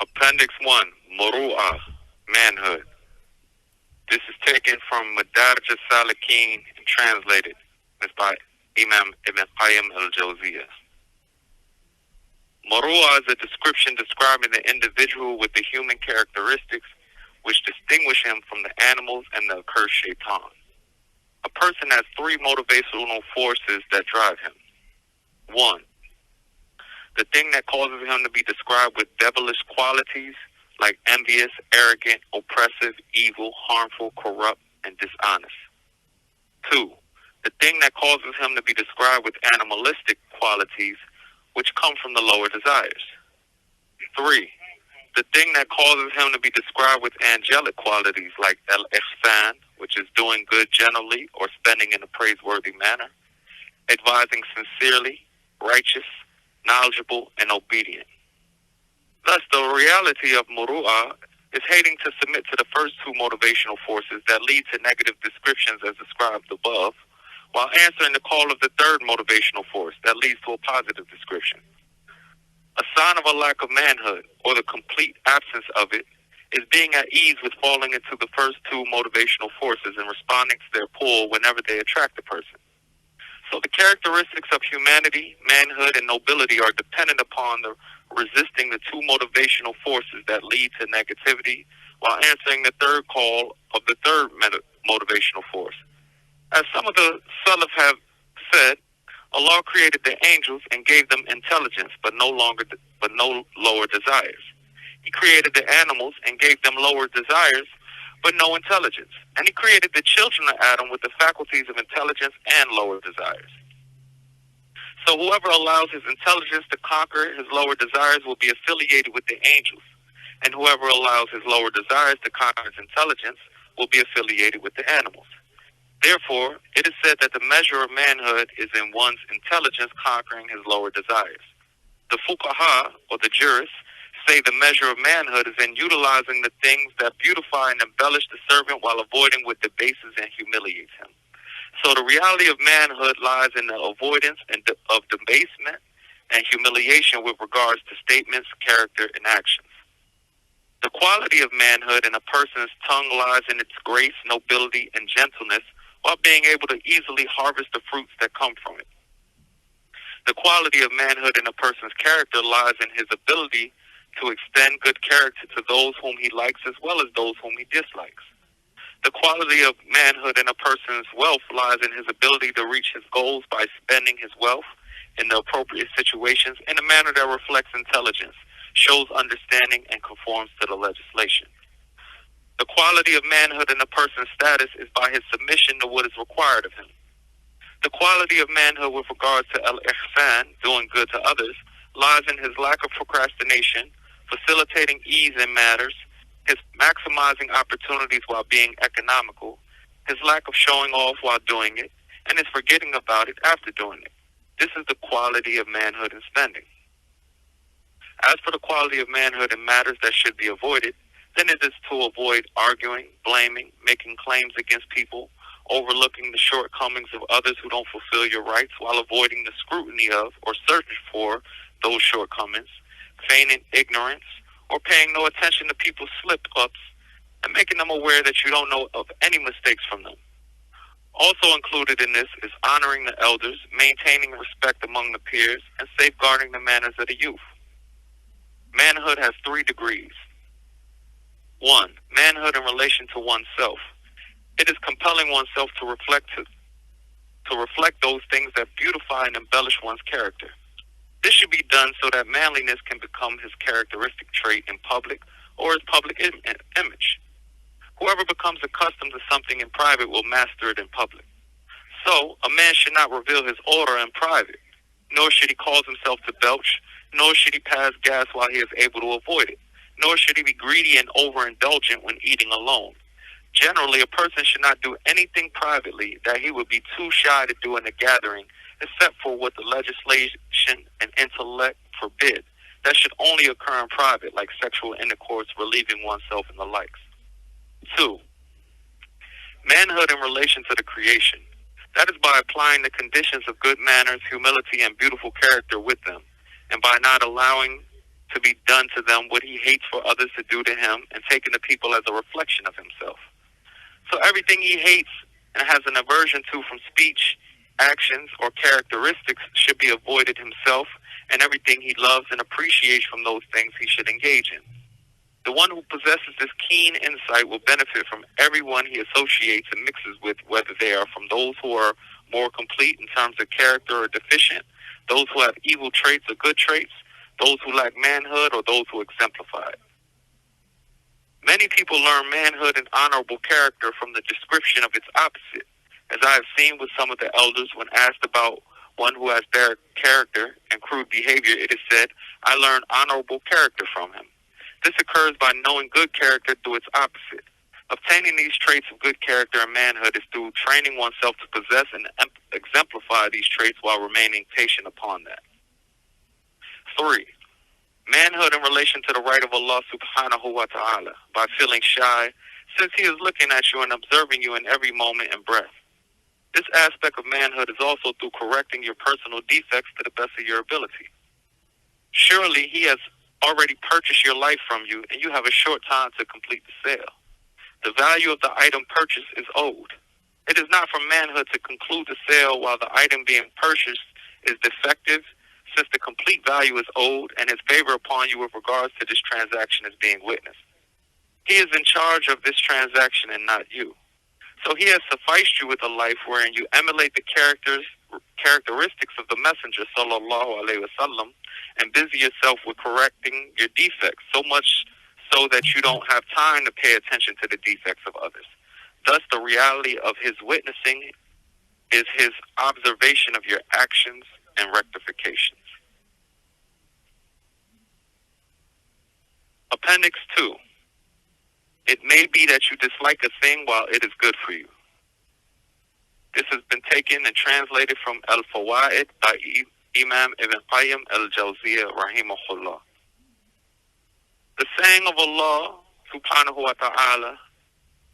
Appendix 1, Muru'ah, Manhood. This is taken from Madarij al-Salikin and translated. It's by Imam Ibn Qayyim al-Jawziyah. Muru'ah is a description describing the individual with the human characteristics which distinguish him from the animals and the accursed shaitan. A person has three motivational forces that drive him. 1. The thing that causes him to be described with devilish qualities like envious, arrogant, oppressive, evil, harmful, corrupt, and dishonest. 2. The thing that causes him to be described with animalistic qualities which come from the lower desires. 3. The thing that causes him to be described with angelic qualities like al-ihsan, which is doing good generally or spending in a praiseworthy manner, advising sincerely, righteous, knowledgeable, and obedient. Thus, the reality of muru'ah is hating to submit to the first two motivational forces that lead to negative descriptions as described above, while answering the call of the third motivational force that leads to a positive description. A sign of a lack of manhood, or the complete absence of it, is being at ease with falling into the first two motivational forces and responding to their pull whenever they attract a person. So the characteristics of humanity, manhood, and nobility are dependent upon the resisting the two motivational forces that lead to negativity while answering the third call of the third motivational force. As some of the Saalih have said, Allah created the angels and gave them intelligence, but no lower desires. He created the animals and gave them lower desires, but no intelligence. And He created the children of Adam with the faculties of intelligence and lower desires. So whoever allows his intelligence to conquer his lower desires will be affiliated with the angels, and whoever allows his lower desires to conquer his intelligence will be affiliated with the animals. Therefore, it is said that the measure of manhood is in one's intelligence conquering his lower desires. The fuqaha, or the jurists, say the measure of manhood is in utilizing the things that beautify and embellish the servant while avoiding what debases and humiliates him. So the reality of manhood lies in the avoidance of debasement and humiliation with regards to statements, character, and actions. The quality of manhood in a person's tongue lies in its grace, nobility, and gentleness, while being able to easily harvest the fruits that come from it. The quality of manhood in a person's character lies in his ability to extend good character to those whom he likes as well as those whom he dislikes. The quality of manhood in a person's wealth lies in his ability to reach his goals by spending his wealth in the appropriate situations in a manner that reflects intelligence, shows understanding, and conforms to the legislation. The quality of manhood in a person's status is by his submission to what is required of him. The quality of manhood with regards to al-ihsan, doing good to others, lies in his lack of procrastination, facilitating ease in matters, his maximizing opportunities while being economical, his lack of showing off while doing it, and his forgetting about it after doing it. This is the quality of manhood in spending. As for the quality of manhood in matters that should be avoided, then it is to avoid arguing, blaming, making claims against people, overlooking the shortcomings of others who don't fulfill your rights while avoiding the scrutiny of or searching for those shortcomings, feigning ignorance, or paying no attention to people's slip-ups and making them aware that you don't know of any mistakes from them. Also included in this is honoring the elders, maintaining respect among the peers, and safeguarding the manners of the youth. Manhood has 3 degrees. 1. Manhood in relation to oneself. It is compelling oneself to reflect those things that beautify and embellish one's character. This should be done so that manliness can become his characteristic trait in public or his public image. Whoever becomes accustomed to something in private will master it in public. So, a man should not reveal his order in private, nor should he cause himself to belch, nor should he pass gas while he is able to avoid it, nor should he be greedy and overindulgent when eating alone. Generally, a person should not do anything privately that he would be too shy to do in a gathering, except for what the legislation and intellect forbid. That should only occur in private, like sexual intercourse, relieving oneself, and the likes. 2. Manhood in relation to the creation. That is by applying the conditions of good manners, humility, and beautiful character with them, and by not allowing to be done to them what he hates for others to do to him, and taking the people as a reflection of himself. So everything he hates and has an aversion to from speech, actions, or characteristics should be avoided himself, and everything he loves and appreciates from those things he should engage in. The one who possesses this keen insight will benefit from everyone he associates and mixes with, whether they are from those who are more complete in terms of character or deficient, those who have evil traits or good traits, those who lack manhood, or those who exemplify it. Many people learn manhood and honorable character from the description of its opposite. As I have seen with some of the elders, when asked about one who has bad character and crude behavior, it is said, "I learned honorable character from him." This occurs by knowing good character through its opposite. Obtaining these traits of good character and manhood is through training oneself to possess and exemplify these traits while remaining patient upon that. 3. Manhood in relation to the right of Allah subhanahu wa ta'ala, by feeling shy, since he is looking at you and observing you in every moment and breath. This aspect of manhood is also through correcting your personal defects to the best of your ability. Surely he has already purchased your life from you, and you have a short time to complete the sale. The value of the item purchased is owed. It is not from manhood to conclude the sale while the item being purchased is defective, since the complete value is owed and his favor upon you with regards to this transaction is being witnessed. He is in charge of this transaction and not you. So he has sufficed you with a life wherein you emulate the characteristics of the Messenger sallallahu alaihi wasallam, and busy yourself with correcting your defects, so much so that you don't have time to pay attention to the defects of others. Thus, the reality of his witnessing is his observation of your actions and rectifications. Appendix 2. It may be that you dislike a thing while it is good for you. This has been taken and translated from Al-Fawaid by Imam Ibn Qayyim al-Jawziyah rahimahullah. The saying of Allah subhanahu wa ta'ala,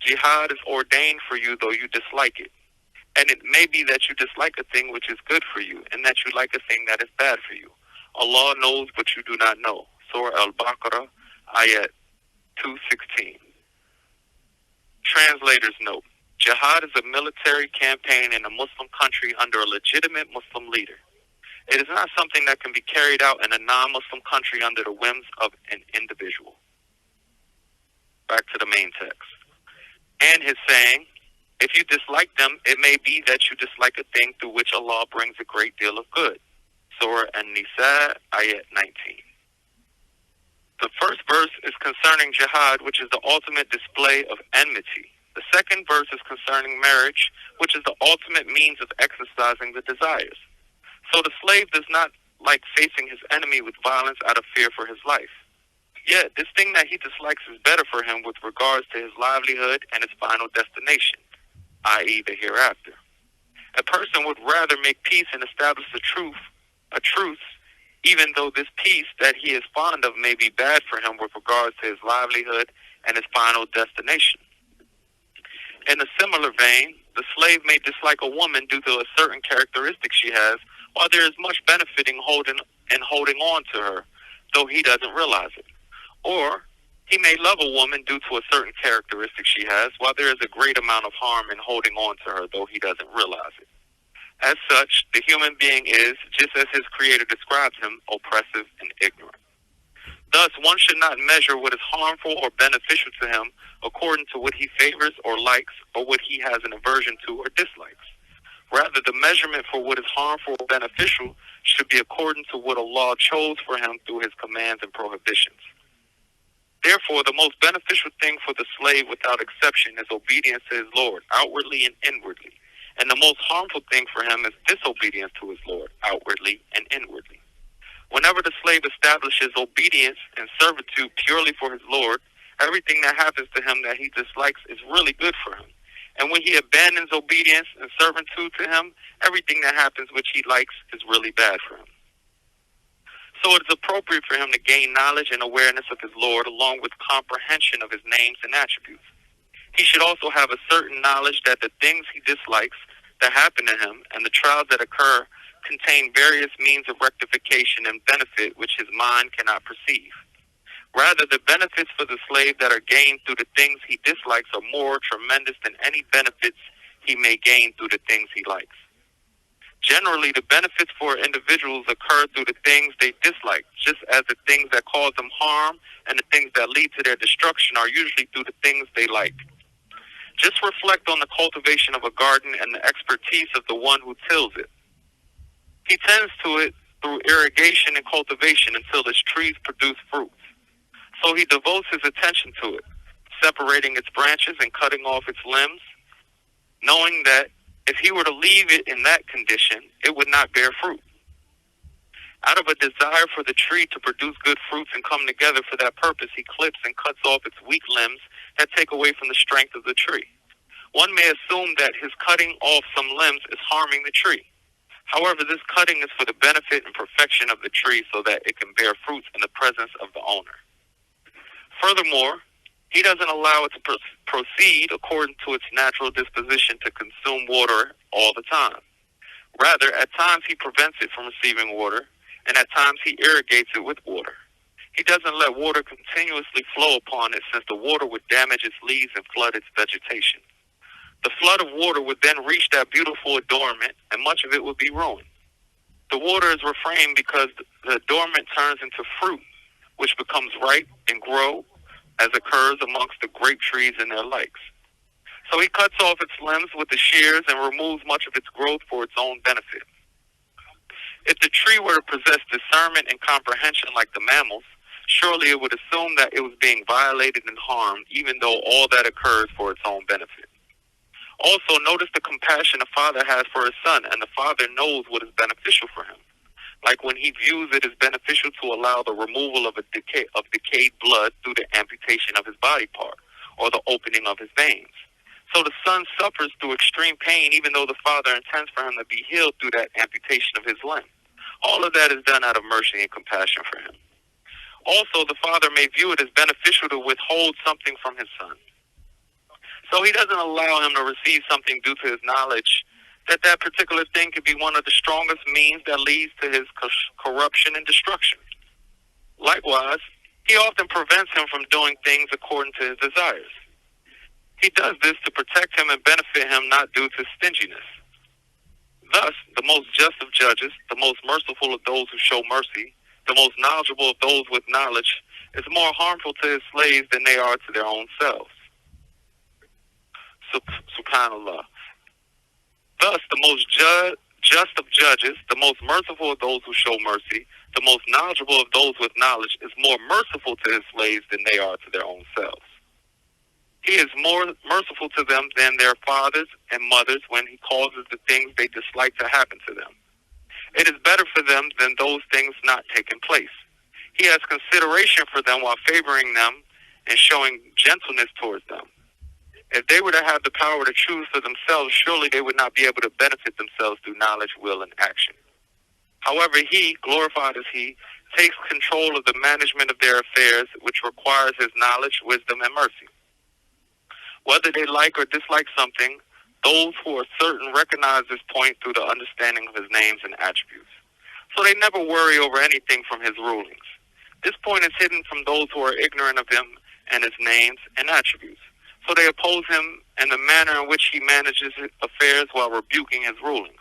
jihad is ordained for you though you dislike it. And it may be that you dislike a thing which is good for you, and that you like a thing that is bad for you. Allah knows what you do not know. Surah Al-Baqarah, ayat 216. Translator's note. Jihad is a military campaign in a Muslim country under a legitimate Muslim leader. It is not something that can be carried out in a non-Muslim country under the whims of an individual. Back to the main text. And his saying, if you dislike them, it may be that you dislike a thing through which Allah brings a great deal of good. Surah An-Nisa, ayat 19. The first verse is concerning jihad, which is the ultimate display of enmity. The second verse is concerning marriage, which is the ultimate means of exercising the desires. So the slave does not like facing his enemy with violence out of fear for his life. Yet, this thing that he dislikes is better for him with regards to his livelihood and his final destination, i.e. the hereafter. A person would rather make peace and establish a truce, even though this peace that he is fond of may be bad for him with regards to his livelihood and his final destination. In a similar vein, the slave may dislike a woman due to a certain characteristic she has, while there is much benefit in holding on to her, though he doesn't realize it. Or he may love a woman due to a certain characteristic she has, while there is a great amount of harm in holding on to her, though he doesn't realize it. As such, the human being is, just as his Creator describes him, oppressive and ignorant. Thus, one should not measure what is harmful or beneficial to him according to what he favors or likes, or what he has an aversion to or dislikes. Rather, the measurement for what is harmful or beneficial should be according to what Allah chose for him through his commands and prohibitions. Therefore, the most beneficial thing for the slave without exception is obedience to his Lord, outwardly and inwardly. And the most harmful thing for him is disobedience to his Lord, outwardly and inwardly. Whenever the slave establishes obedience and servitude purely for his Lord, everything that happens to him that he dislikes is really good for him. And when he abandons obedience and servitude to him, everything that happens which he likes is really bad for him. So it is appropriate for him to gain knowledge and awareness of his Lord, along with comprehension of his names and attributes. He should also have a certain knowledge that the things he dislikes that happen to him and the trials that occur contain various means of rectification and benefit which his mind cannot perceive. Rather, the benefits for the slave that are gained through the things he dislikes are more tremendous than any benefits he may gain through the things he likes. Generally, the benefits for individuals occur through the things they dislike, just as the things that cause them harm and the things that lead to their destruction are usually through the things they like. Just reflect on the cultivation of a garden and the expertise of the one who tills it. He tends to it through irrigation and cultivation until its trees produce fruits. So he devotes his attention to it, separating its branches and cutting off its limbs, knowing that if he were to leave it in that condition, it would not bear fruit. Out of a desire for the tree to produce good fruits and come together for that purpose, he clips and cuts off its weak limbs that take away from the strength of the tree. One may assume that his cutting off some limbs is harming the tree. However, this cutting is for the benefit and perfection of the tree so that it can bear fruits in the presence of the owner. Furthermore, he doesn't allow it to proceed according to its natural disposition to consume water all the time. Rather, at times he prevents it from receiving water, and at times he irrigates it with water. He doesn't let water continuously flow upon it, since the water would damage its leaves and flood its vegetation. The flood of water would then reach that beautiful adornment, and much of it would be ruined. The water is refrained because the adornment turns into fruit, which becomes ripe and grow, as occurs amongst the grape trees and their likes. So he cuts off its limbs with the shears and removes much of its growth for its own benefit. If the tree were to possess discernment and comprehension like the mammals, surely it would assume that it was being violated and harmed, even though all that occurs for its own benefit. Also, notice the compassion a father has for his son, and the father knows what is beneficial for him. Like when he views it as beneficial to allow the removal of decayed blood through the amputation of his body part, or the opening of his veins. So the son suffers through extreme pain, even though the father intends for him to be healed through that amputation of his limb. All of that is done out of mercy and compassion for him. Also, the father may view it as beneficial to withhold something from his son. So he doesn't allow him to receive something due to his knowledge that particular thing could be one of the strongest means that leads to his corruption and destruction. Likewise, he often prevents him from doing things according to his desires. He does this to protect him and benefit him, not due to stinginess. Thus, the most just of judges, the most merciful of those who show mercy, the most knowledgeable of those with knowledge, is more harmful to his slaves than they are to their own selves. Subhanallah. Thus, the most just of judges, the most merciful of those who show mercy, the most knowledgeable of those with knowledge, is more merciful to his slaves than they are to their own selves. He is more merciful to them than their fathers and mothers when he causes the things they dislike to happen to them. It is better for them than those things not taking place. He has consideration for them while favoring them and showing gentleness towards them. If they were to have the power to choose for themselves, surely they would not be able to benefit themselves through knowledge, will, and action. However, he, glorified as he, takes control of the management of their affairs, which requires his knowledge, wisdom, and mercy. Whether they like or dislike something, those who are certain recognize this point through the understanding of his names and attributes. So they never worry over anything from his rulings. This point is hidden from those who are ignorant of him and his names and attributes. So they oppose him and the manner in which he manages his affairs while rebuking his rulings.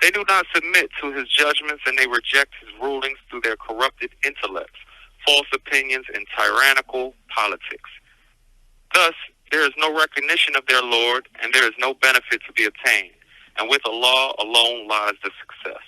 They do not submit to his judgments, and they reject his rulings through their corrupted intellects, false opinions, and tyrannical politics. Thus, there is no recognition of their Lord, and there is no benefit to be obtained. And with Allah alone lies the success.